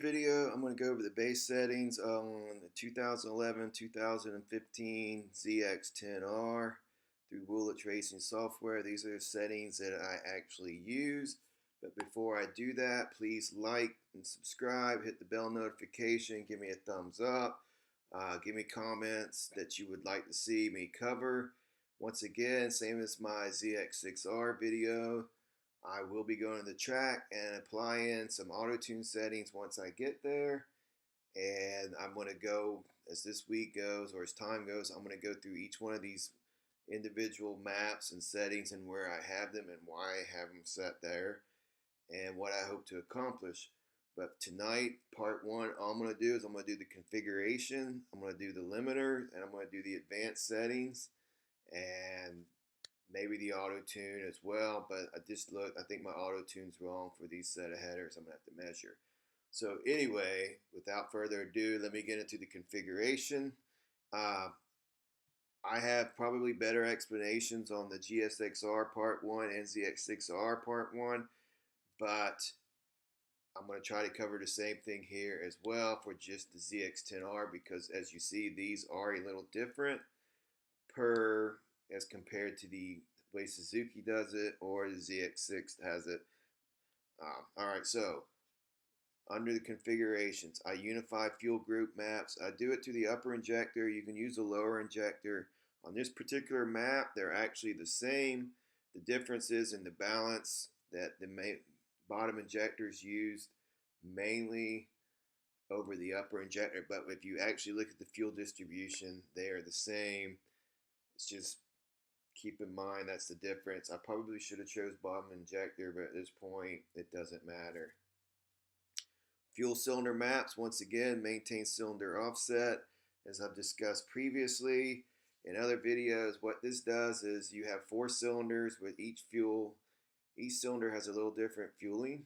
Video, I'm going to go over the base settings on the 2011-2015 ZX10R through Woolich Racing software. These are the settings that I actually use. But before I do that, please like and subscribe, hit the bell notification, give me a thumbs up, give me comments that you would like to see me cover. Once again, same as my ZX6R video, I will be going to the track and applying some Autotune settings once I get there. And I'm going to go, as this week goes or as time goes, I'm going to go through each one of these individual maps and settings and where I have them and why I have them set there and what I hope to accomplish. But tonight, part one, all I'm going to do is I'm going to do the configuration, I'm going to do the limiter, and I'm going to do the advanced settings and maybe the auto tune as well, but I think my auto tune's wrong for these set of headers. I'm gonna have to measure. So anyway, without further ado, let me get into the configuration. I have probably better explanations on the GSX-R Part 1 and ZX6R Part 1, but I'm going to try to cover the same thing here as well for just the ZX10R, because as you see, these are a little different as compared to the way Suzuki does it or the ZX6 has it. Alright, so under the configurations, I unify fuel group maps. I do it to the upper injector. You can use the lower injector. On this particular map, they're actually the same. The difference is in the balance that the bottom injector is used mainly over the upper injector, but if you actually look at the fuel distribution, they are the same. It's just keep in mind that's the difference. I probably should have chose bottom injector, but at this point it doesn't matter. Fuel cylinder maps, once again, maintain cylinder offset. As I've discussed previously in other videos, what this does is you have 4 cylinders with each cylinder has a little different fueling,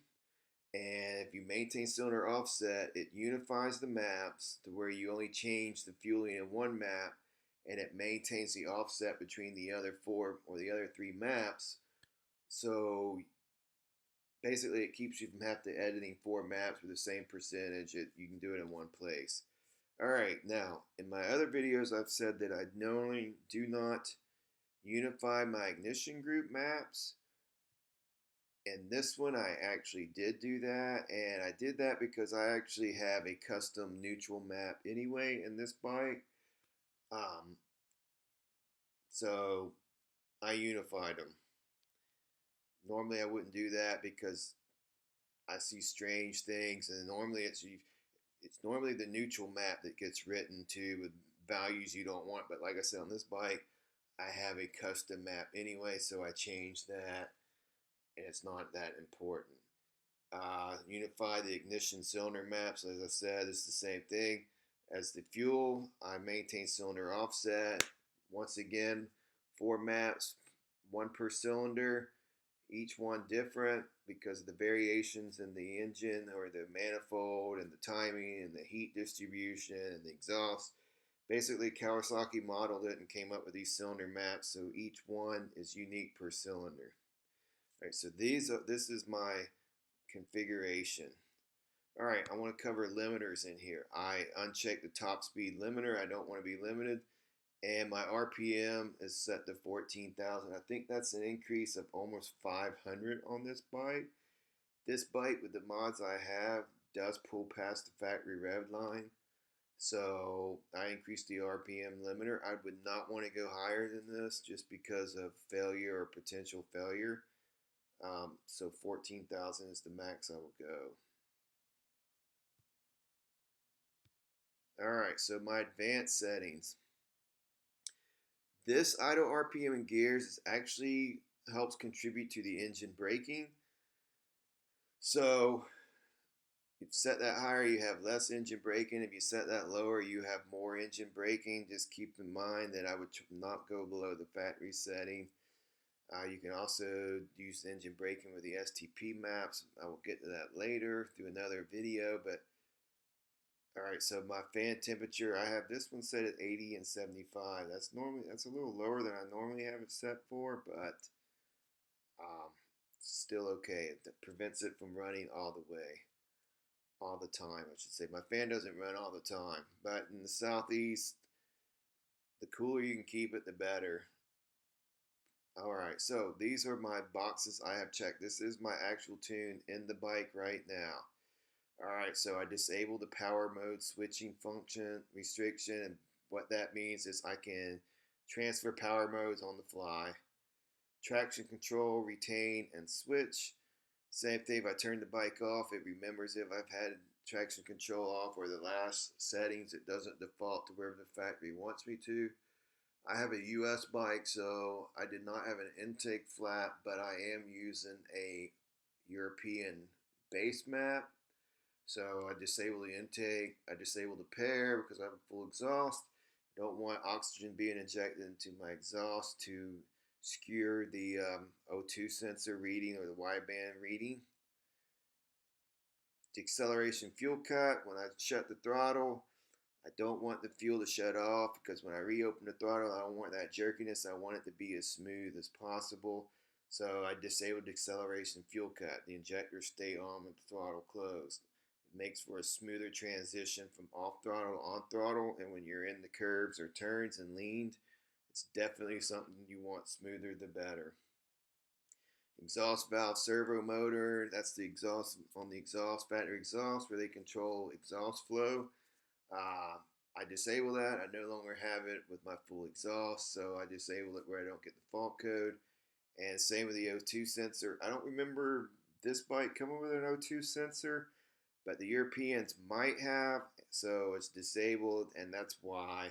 and if you maintain cylinder offset, it unifies the maps to where you only change the fueling in one map and it maintains the offset between the other 4 or the other 3 maps. So basically it keeps you from having to editing 4 maps with the same percentage. You can do it in one place. Alright, now in my other videos I've said that I normally do not unify my ignition group maps. In this one I actually did do that, and I did that because I actually have a custom neutral map anyway in this bike. So I unified them. Normally I wouldn't do that because I see strange things, and normally it's normally the neutral map that gets written to with values you don't want. But like I said, on this bike, I have a custom map anyway, so I changed that, and it's not that important. Unify the ignition cylinder maps. As I said, it's the same thing as the fuel. I maintain cylinder offset. Once again, 4 maps, 1 per cylinder, each one different because of the variations in the engine or the manifold and the timing and the heat distribution and the exhaust. Basically, Kawasaki modeled it and came up with these cylinder maps, so each one is unique per cylinder. All right, so this is my configuration. All right, I want to cover limiters in here. I uncheck the top speed limiter. I don't want to be limited. And my RPM is set to 14,000. I think that's an increase of almost 500 on this bike. This bike with the mods I have does pull past the factory rev line. So I increased the RPM limiter. I would not want to go higher than this just because of failure or potential failure. So 14,000 is the max I will go. Alright, so my advanced settings. This idle RPM in gears actually helps contribute to the engine braking. So if you set that higher, you have less engine braking. If you set that lower, you have more engine braking. Just keep in mind that I would not go below the factory setting. You can also use engine braking with the STP maps. I will get to that later through another video. But alright, so my fan temperature, I have this one set at 80 and 75. That's a little lower than I normally have it set for, but still okay. It prevents it from running all the way. all the time, I should say. My fan doesn't run all the time, but in the southeast, the cooler you can keep it, the better. Alright, so these are my boxes I have checked. This is my actual tune in the bike right now. Alright, so I disabled the power mode switching function restriction, and what that means is I can transfer power modes on the fly. Traction control, retain, and switch. Same thing, if I turn the bike off, it remembers if I've had traction control off or the last settings, it doesn't default to wherever the factory wants me to. I have a US bike, so I did not have an intake flap, but I am using a European base map. So I disable the intake, I disable the pair because I have a full exhaust. I don't want oxygen being injected into my exhaust to skewer the O2 sensor reading or the wideband reading. Deceleration fuel cut, when I shut the throttle, I don't want the fuel to shut off because when I reopen the throttle, I don't want that jerkiness. I want it to be as smooth as possible. So I disabled acceleration fuel cut. The injectors stay on with the throttle closed. It makes for a smoother transition from off throttle to on throttle. And when you're in the curves or turns and leaned, it's definitely something you want smoother the better. Exhaust valve servo motor, that's the exhaust on the exhaust, factory exhaust, where they control exhaust flow. I disable that. I no longer have it with my full exhaust, so I disable it where I don't get the fault code. And same with the O2 sensor. I don't remember this bike coming with an O2 sensor, but the Europeans might have, so it's disabled, and that's why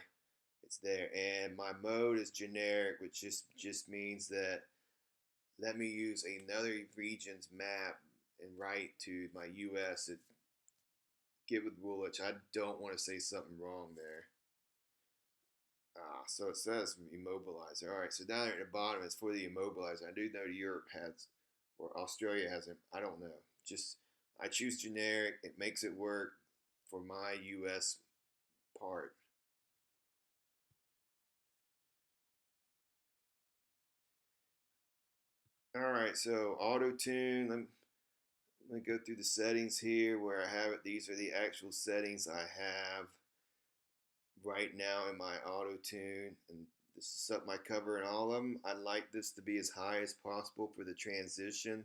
it's there. And my mode is generic, which just means that let me use another region's map and write to my US. Get with Woolich. I don't want to say something wrong there. So it says immobilizer. All right, so down there at the bottom is for the immobilizer. I do know Europe has, or Australia has it. I don't know. Just I choose generic. It makes it work for my US part. All right, so Autotune. Let me go through the settings here where I have it. These are the actual settings I have right now in my Autotune, and this is something I cover in all of them. I like this to be as high as possible for the transition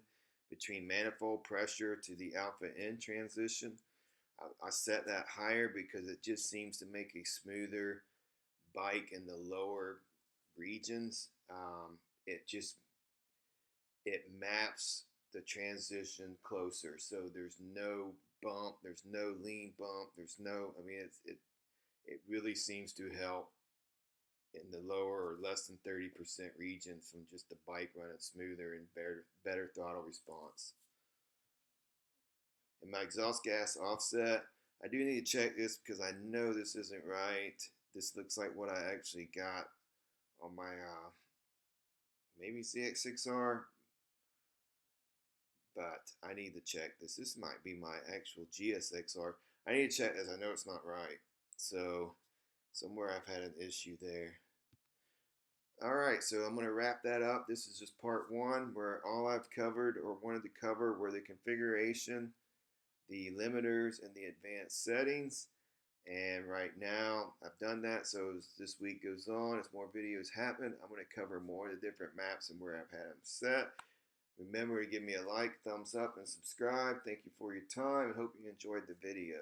between manifold pressure to the alpha N transition. I set that higher because it just seems to make a smoother bike in the lower regions. It maps the transition closer, so there's no bump, there's no lean bump, there's no. I mean, it really seems to help in the lower or less than 30% regions from just the bike running smoother and better throttle response. And my exhaust gas offset, I do need to check this because I know this isn't right. This looks like what I actually got on my maybe ZX6R, but I need to check this. This might be my actual GSXR. I need to check this. I know it's not right. So somewhere I've had an issue there. Alright, so I'm going to wrap that up. This is just part one where all I've covered or wanted to cover were the configuration, the limiters, and the advanced settings. And right now I've done that, so as this week goes on, as more videos happen, I'm going to cover more of the different maps and where I've had them set. Remember to give me a like, thumbs up, and subscribe. Thank you for your time, and hope you enjoyed the video.